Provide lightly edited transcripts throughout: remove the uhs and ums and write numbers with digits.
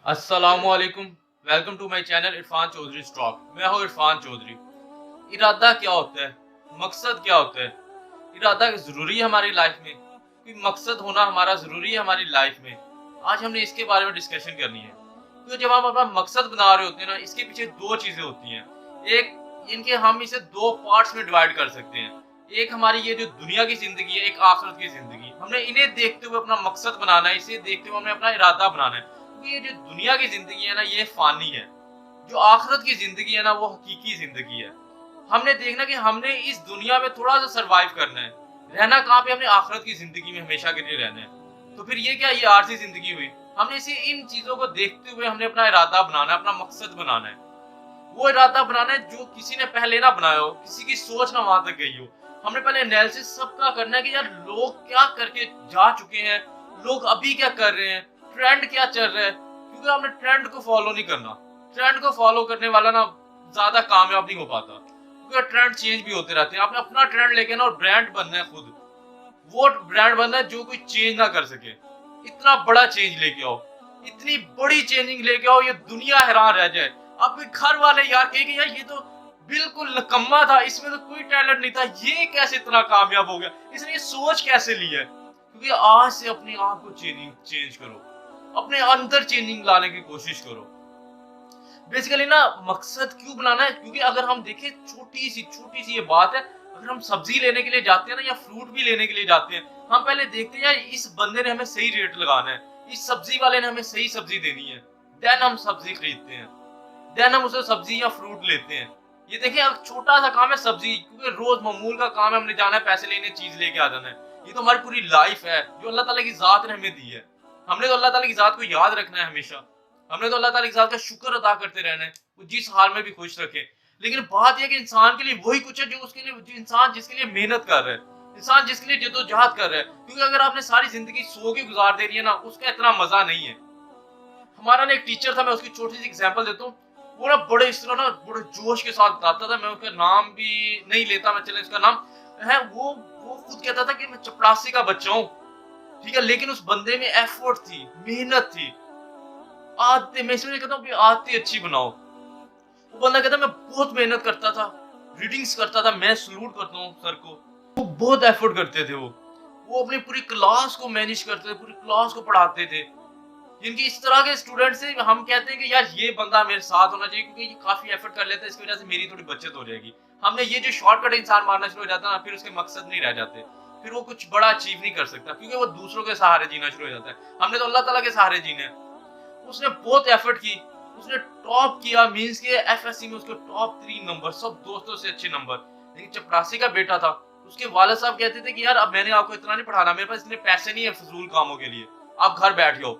अस्सलामुअलैकुम, welcome to my channel Irfan Chaudhary's talk. मैं हूँ इरफान चौधरी। इरादा क्या होता है, मकसद क्या होता है? इरादा जरूरी है हमारी लाइफ में, कोई मकसद होना हमारा जरूरी है हमारी लाइफ में। आज हमने इसके बारे में डिस्कशन करनी है, क्योंकि जब हम अपना मकसद बना रहे होते हैं ना, इसके पीछे दो चीजें होती हैं। एक इनके हम इसे दो पार्ट्स में डिवाइड कर सकते हैं। एक हमारी ये जो दुनिया की जिंदगी है, एक आखिरत की जिंदगी। हमने इन्हें देखते हुए अपना मकसद बनाना है, इसे देखते हुए हमें अपना इरादा बनाना है, क्योंकि ये जो दुनिया की जिंदगी है ना, ये फानी है। जो आखिरत की जिंदगी है ना, वो हकीकी जिंदगी है। हमने देखना कि हमने इस दुनिया में थोड़ा सा सरवाइव करना है। रहना कहाँ पे, हमने आखिरत की जिंदगी में हमेशा के लिए रहना है। तो फिर ये क्या, ये आरसी जिंदगी हुई। हमने इसे इन चीजों को देखते हुए हमने अपना इरादा बनाना है, अपना मकसद बनाना है। वो इरादा बनाना है जो किसी ने पहले ना बनाया हो, किसी की सोच ना वहां तक गई हो। हमने पहले एनालिसिस सबका करना है कि यार लोग क्या करके जा चुके हैं, लोग अभी क्या कर रहे हैं, ट्रेंड क्या चल रहा है। क्योंकि हमने ट्रेंड को फॉलो नहीं करना। ट्रेंड को फॉलो करने वाला ना ज्यादा कामयाब नहीं हो पाता, क्योंकि ट्रेंड चेंज भी होते रहते हैं। आपने अपना ट्रेंड लेके ना और ब्रांड बनना है खुद। वो ब्रांड बनना है जो कोई चेंज ना कर सके। इतना बड़ा चेंज लेके आओ, इतनी बड़ी चेंजिंग लेके आओ, ये दुनिया हैरान रह जाए। आपके घर वाले यार कहेंगे यार ये तो बिल्कुल निकम्मा था, इसमें तो कोई टैलेंट नहीं था, ये कैसे इतना कामयाब हो गया, इसने ये सोच कैसे ली है। क्योंकि आज से अपने आप को चेंज करो, अपने अंदर चेंजिंग लाने की कोशिश करो। बेसिकली ना मकसद क्यों बनाना है, क्योंकि अगर हम देखें छोटी सी ये बात है। अगर हम सब्जी लेने के लिए जाते हैं ना, या फ्रूट भी लेने के लिए जाते हैं, हम पहले देखते हैं यार इस बंदे ने हमें सही रेट लगाना है, इस सब्जी वाले ने हमें सही सब्जी देनी है। देन हम सब्जी खरीदते हैं, देन हम उसे सब्जी या फ्रूट लेते हैं। ये देखिए अब छोटा सा काम है सब्जी, क्योंकि रोज मामूल का काम है, हमने जाना है पैसे लेने, चीज लेके आ जाना है। ये तो हमारी पूरी लाइफ है जो अल्लाह ताला की जात ने हमें दी है। हमने तो अल्लाह ताला की जात को याद रखना है हमेशा। हमने तो अल्लाह ताला की जात का शुक्र अदा करते रहना है, वो जिस हाल में भी खुश रखे। लेकिन बात यह कि इंसान के लिए वही कुछ है जो उसके लिए, जो इंसान जिसके लिए मेहनत कर रहा है, इंसान जिसके लिए जद्दोजहद कर रहा है। क्योंकि अगर आपने सारी जिंदगी सो के गुजार दे रही है ना, उसका इतना मजा नहीं है। हमारा ना एक टीचर था, मैं उसकी छोटी सी एग्जांपल देता हूँ। वो ना बड़े इस तरह ना बड़े जोश के साथ बताता था, मैं उसका नाम भी नहीं लेता, मैं चले उसका नाम है। वो खुद कहता था कि मैं चपरासी का बच्चा हूँ, ठीक है, लेकिन उस बंदे में एफर्ट थी, मेहनत थी। आदतें, मैं इसलिए कहता हूँ कि आदतें अच्छी बनाओ। वो बंदा कहता मैं बहुत मेहनत करता था, रीडिंग्स करता था। मैं सलूट करता हूँ सर को, वो बहुत एफर्ट करते थे। वो अपनी पूरी क्लास को मैनेज करते थे, पूरी क्लास को पढ़ाते थे। जिनकी इस तरह के स्टूडेंट से हम कहते हैं कि यार ये बंदा मेरे साथ होना चाहिए, क्योंकि ये काफी एफर्ट कर लेता है, इसकी वजह से मेरी थोड़ी बचत हो जाएगी। हमने ये जो शॉर्टकट इंसान मारना शुरू हो जाता है ना, फिर उसके मकसद नहीं रह जाते, फिर वो कुछ बड़ा अचीव नहीं कर सकता, क्योंकि वो दूसरों के सहारे जीना शुरू हो जाता है। हमने तो अल्लाह ताला के सहारे जीने हैं। उसने बहुत एफर्ट की, उसने टॉप किया, मींस के एफएससी में उसके टॉप 3 नंबर, सब दोस्तों से अच्छे नंबर। लेकिन चपरासी का बेटा था। उसके वालिद साहब कहते थे कि यार अब मैंने आपको इतना नहीं पढ़ाना, मेरे पास इतने पैसे नहीं है फजूल कामों के लिए, आप घर बैठ जाओ।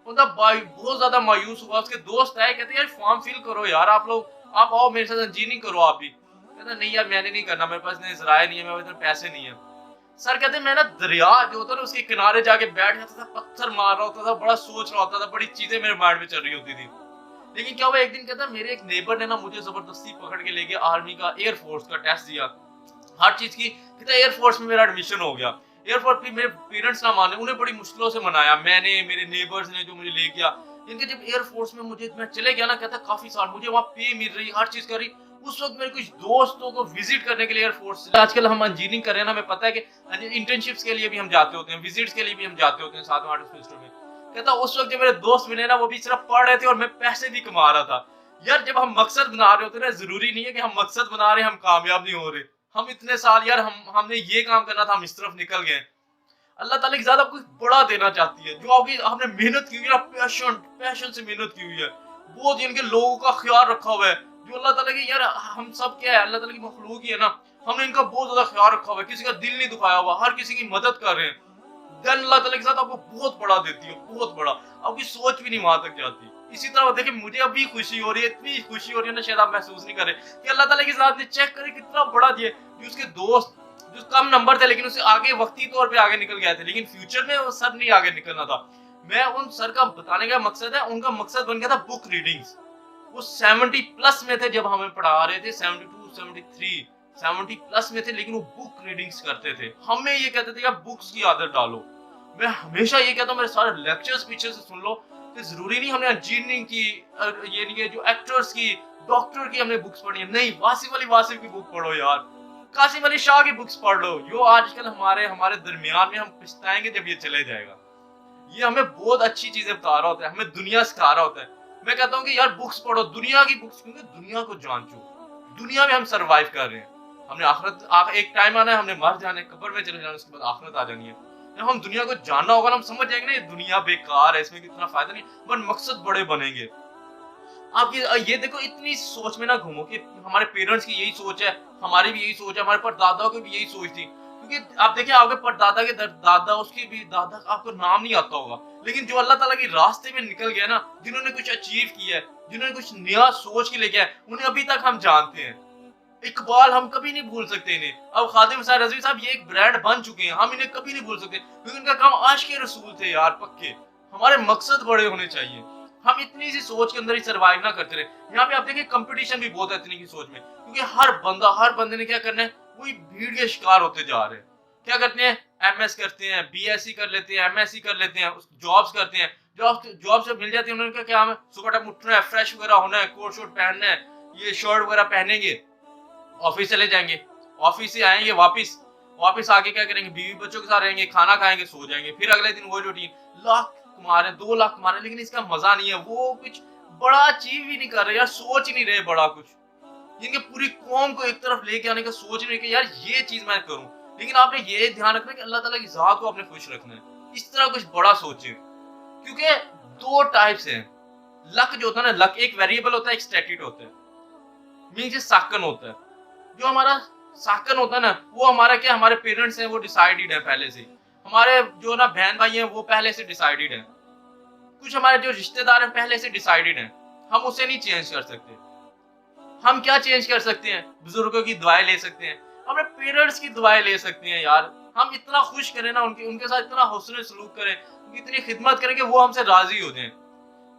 बंदा बहुत ज्यादा मायूस हुआ। उसके दोस्त आए, कहते यार फॉर्म फिल करो यार, आप लोग आप आओ मेरे साथ, इंजीनियरिंग करो आप भी। कहता नहीं यार मैंने नहीं करना, मेरे पास इतने जराए नहीं है, मेरे पास इतने पैसे नहीं है। सर कहते मैं ना दरिया जो होता है उसके किनारे जाके बैठ जाता था, पत्थर मार रहा होता था, बड़ा सोच रहा होता था, बड़ी चीजें मेरे माइंड में चल रही होती थी। लेकिन क्या हुआ, एक दिन कहता मेरे एक नेबर ने ना मुझे जबरदस्ती पकड़ के लेके आर्मी का, एयरफोर्स का टेस्ट दिया, हर चीज की। कहता एयरफोर्स में मेरा एडमिशन हो गया। एयरफोर्स पे मेरे पेरेंट्स ना माने, उन्हें बड़ी मुश्किलों से मनाया मैंने, मेरे नेबर्स ने जो मुझे ले गया। इनके जब एयरफोर्स में मैं चले गया ना, कहता काफी साल मुझे वहाँ पे मिल रही, हर चीज कर रही। उस वक्त मेरे कुछ दोस्तों को विजिट करने के लिए एयरफोर्स, आजकल हम इंजीनियरिंग कर रहे हैं ना, हमें पता है कि इंटर्नशिप्स के लिए भी हम जाते होते हैं, विजिट्स के लिए भी हम जाते होते हैं साथ में आर्ट सेमेस्टर में। कहता उस वक्त जब मेरे दोस्त मिले ना, वो भी सिर्फ पढ़ रहे थे और मैं पैसे भी कमा रहा था। यार जब हम मकसद बना रहे होते ना, जरूरी नहीं है कि हम मकसद बना रहे हैं हम कामयाब नहीं हो रहे। हम इतने साल यार हमने ये काम करना था, हम इस तरफ निकल गए। अल्लाह ताला की ज़ात आपको बड़ा देना चाहती है, जो आपकी आपने मेहनत की हुई है, पैशन से मेहनत की हुई है, वो जिनके लोगों का ख्याल रखा हुआ है, जो अल्लाह ताला की, यार हम सब क्या है, अल्लाह ताला की मखलूक ही है ना, हमने इनका बहुत ज्यादा ख्याल रखा हुआ है, किसी का दिल नहीं दुखाया हुआ, हर किसी की मदद कर रहे हैं। देन अल्लाह ताला के साथ आपको बहुत बड़ा देती है, बहुत बड़ा। आपकी सोच भी नहीं वहां तक जाती। इसी तरह देखिए मुझे अभी खुशी हो रही है, इतनी खुशी हो रही है ना, शायद आप महसूस नहीं कर रहे कि अल्लाह ताला के साथ ने चेक करे कितना बड़ा दिया। जो उसके दोस्त जो कम नंबर थे, लेकिन उससे आगे वक्ती तौर पे आगे निकल गए थे, लेकिन फ्यूचर में वो सर नहीं आगे निकलना था। मैं उन सर का बताने का मकसद है, उनका मकसद बन गया था बुक रीडिंग्स। वो 70 प्लस में थे जब हमें पढ़ा रहे थे, 72 73 70 प्लस में थे, लेकिन वो बुक रीडिंग्स करते थे। हमें ये कहते थे कि बुक्स की आदत डालो। मैं हमेशा ये कहता हूँ, मेरे सारे लेक्चर्स पीछे से सुन लो कि जरूरी नहीं हमने इंजीनियरिंग की, ये नहीं जो एक्टर्स की, डॉक्टर की हमने बुक्स पढ़ी है, नहीं, वासिफ की बुक पढ़ो यार, कासिम अली शाह की बुक्स पढ़ लो। जो आजकल हमारे दरमियान में हम पछताएंगे जब ये चले जाएगा। ये हमें बहुत अच्छी चीजें बता रहा होता है, हमें दुनिया सिखा रहा होता है। मैं कहता हूँ कि यार बुक्स पढ़ो, दुनिया की बुक्स, क्योंकि दुनिया को जानो। दुनिया में हम सरवाइव कर रहे हैं, हमने एक टाइम आना है, हमने मर जाना है, कब्र में चले जाना, उसके बाद आखिरत आ जानी है। जब हम दुनिया को जानना होगा, हम समझ जाएंगे ना ये दुनिया बेकार है, इसमें कितना फायदा नहीं, पर मकसद बड़े बनेंगे। आप ये देखो, इतनी सोच में ना घूमो कि हमारे पेरेंट्स की यही सोच है, हमारी भी यही सोच है, हमारे परदादाओं की भी यही सोच थी। क्योंकि आप देखिए, आपके परदादा के दादा, उसकी भी दादा, आपको नाम नहीं आता होगा, लेकिन जो अल्लाह ताला के रास्ते में निकल गया ना, जिन्होंने कुछ अचीव किया है, जिन्होंने कुछ नया सोच के लेके आए, उन्हें अभी तक हम जानते हैं। इकबाल हम कभी नहीं भूल सकते इन्हें। अब खादिम हुसैन रज़वी साहब ये एक ब्रांड बन चुके हैं, हम इन्हें कभी नहीं भूल सकते, क्योंकि उनका काम आशिक़ रसूल थे यार, पक्के। हमारे मकसद बड़े होने चाहिए, हम इतनी सी सोच के अंदर ही सरवाइव ना करते रहे। यहाँ पे आप देखिए कंपटीशन भी बहुत है इतनी की सोच में, क्योंकि हर बंदे ने क्या करना है, वही भीड़ के शिकार होते जा रहे हैं। क्या करते हैं, एमएस करते हैं, बीएससी कर लेते हैं, एमएससी कर लेते हैं, जॉब्स करते हैं, जॉब से मिल जाती है, उन्होंने क्या है, सुबह टाइम उठना है, फ्रेश वगैरह होना है, कोट शोट पहनना है, ये शर्ट वगैरह पहनेंगे, ऑफिस चले जाएंगे, ऑफिस से आएंगे वापस आके क्या करेंगे, बीवी बच्चों के साथ रहेंगे, खाना खाएंगे, सो जाएंगे, फिर अगले दिन वही रूटीन, लाख कमा रहे हैं, 2 लाख कमा रहे हैं, लेकिन इसका मजा नहीं है, वो कुछ बड़ा अचीव ही नहीं कर रहे यार, सोच ही नहीं रहे बड़ा कुछ। जिनके पूरी कौम को एक तरफ लेके आने का सोच नहीं कि यार ये चीज मैं करूं, लेकिन आपने ये ध्यान रखना कि अल्लाह ताला की ज़ात को आपने खुश रखना है, इस तरह कुछ बड़ा सोचे। क्योंकि 2 टाइप्स हैं, लक जो होता है ना, लक एक वेरिएबल होता है, एक स्टैटिक होता है, मीन साकन होता है। जो हमारा साकन होता है ना, वो हमारा क्या, हमारे पेरेंट्स हैं वो डिसाइडेड है पहले से, हमारे जो ना बहन भाई हैं वो पहले से डिसाइडेड है, कुछ हमारे जो रिश्तेदार हैं पहले से डिसाइडेड हैं, हम उसे नहीं चेंज कर सकते। हम क्या चेंज कर सकते हैं, बुजुर्गों की दुआएं ले सकते हैं, अपने पेरेंट्स की दुआएं ले सकते हैं यार। हम इतना खुश करें ना, उनके साथ इतना हुस्न सलूक करें, उनकी इतनी खिदमत करें कि वो हमसे राजी हो जाएं,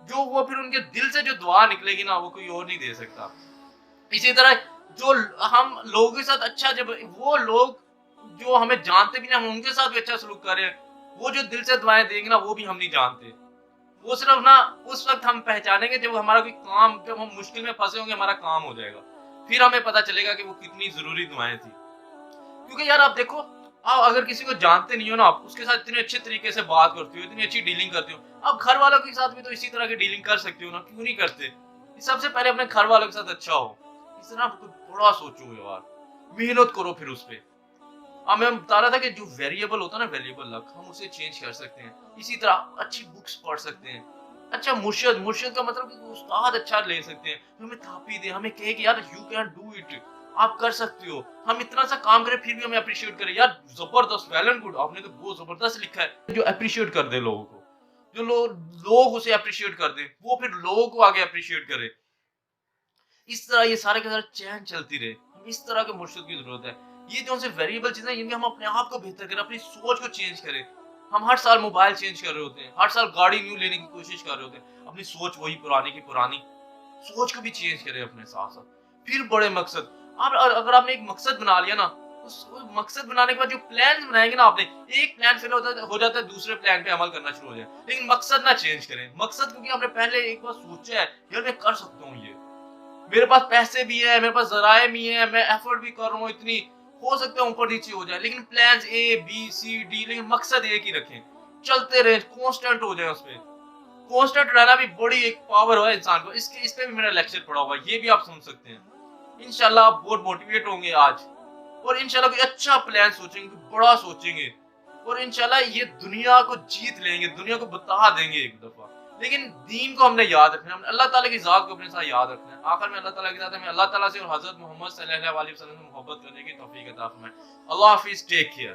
जो वो फिर उनके दिल से जो दुआ निकलेगी ना, वो कोई और नहीं दे सकता। इसी तरह जो हम लोगों के साथ अच्छा, जब वो लोग जो हमें जानते भी नहीं, हम उनके साथ भी अच्छा सलूक करें, वो जो दिल से दुआएं देंगे ना, वो भी हम नहीं जानते। वो सिर्फ ना उस वक्त हम पहचानेंगे जब हमारा कोई काम, जब हम मुश्किल में फंसे होंगे, हमारा काम हो जाएगा, फिर हमें पता चलेगा कि वो कितनी जरूरी दुआएं थी। क्योंकि यार आप देखो, आप अगर किसी को जानते नहीं हो ना, आप उसके साथ इतने अच्छे तरीके से बात करते हो, इतनी अच्छी डीलिंग करते हो, आप घर वालों के साथ भी तो इसी तरह की डीलिंग कर सकते हो ना, क्यों नहीं करते? सबसे पहले अपने घर वालों के साथ अच्छा हो, इस तरह बड़ा सोचो यार, मेहनत करो फिर उस पे। मैं बता रहा था कि जो वेरिएबल होता है ना, वेरिएबल लक, हम उसे चेंज कर सकते हैं। इसी तरह अच्छी बुक्स पढ़ सकते हैं, अच्छा मुर्शिद का मतलब कि उस्ताद अच्छा ले सकते हैं, हमें थापी दे, हमें कहे कि यार यू कैन डू इट, आप कर सकते हो। हम इतना सा काम करें फिर भी हमें अप्रिशिएट करें, यार जबरदस्त, वेल एंड गुड, आपने तो बहुत जबरदस्त लिखा है। जो अप्रिशिएट कर दे लोगों को, जो लोग उसे अप्रिशिएट कर दे, वो फिर लोगों को आगे अप्रिशिएट करे। इस तरह ये सारे के सारे चैन चलती रहे, हम इस तरह के मुर्शिद की जरूरत है। ये जो से वेरिएबल चीजें, इनके हम अपने आप को बेहतर करें, अपनी सोच को चेंज करें। हम हर साल मोबाइल चेंज कर रहे होते हैं, हर साल गाड़ी न्यू लेने की कोशिश कर रहे होते हैं, अपनी सोच वही पुरानी की पुरानी, सोच को भी चेंज करें अपने साथ साथ। फिर बड़े मकसद, आप अगर आपने एक मकसद बना लिया ना, उस मकसद बनाने के बाद जो प्लान बनाएंगे ना आपने, एक प्लान फेल हो जाता है, दूसरे प्लान पे अमल करना शुरू हो जाए, लेकिन मकसद ना चेंज करें। मकसद क्योंकि आपने पहले एक बार सोचा है, यार मैं कर सकता हूँ, ये मेरे पास पैसे भी है, मेरे पास जराए भी है, मैं एफर्ट भी कर रहा हूँ, इतनी हो सकता है ऊपर नीचे हो जाए, लेकिन plan A B C D, लेकिन मकसद एक ही रखें, चलते रहे, कांस्टेंट हो जाए। उसपे कांस्टेंट रहना भी बड़ी एक पावर है इंसान को। इस पे भी मेरा लेक्चर पड़ा हुआ है, ये भी आप सुन सकते हैं। इंशाल्लाह आप बहुत मोटिवेट होंगे आज, और इंशाल्लाह कोई अच्छा प्लान सोचेंगे, बड़ा सोचेंगे, और इंशाल्लाह ये दुनिया को जीत लेंगे, दुनिया को बता देंगे एक दफा। लेकिन दीन को हमने याद रखना है, अल्लाह ताला की ज़ात को अपने साथ याद रखना है। आखिर में अल्लाह ताला की ज़ात में अल्लाह ताला से और हज़रत मोहम्मद सल्लल्लाहु अलैहि वसल्लम से मोहब्बत करने की तौफीक अता फरमाए। अल्लाह हाफिज़, टेक केयर।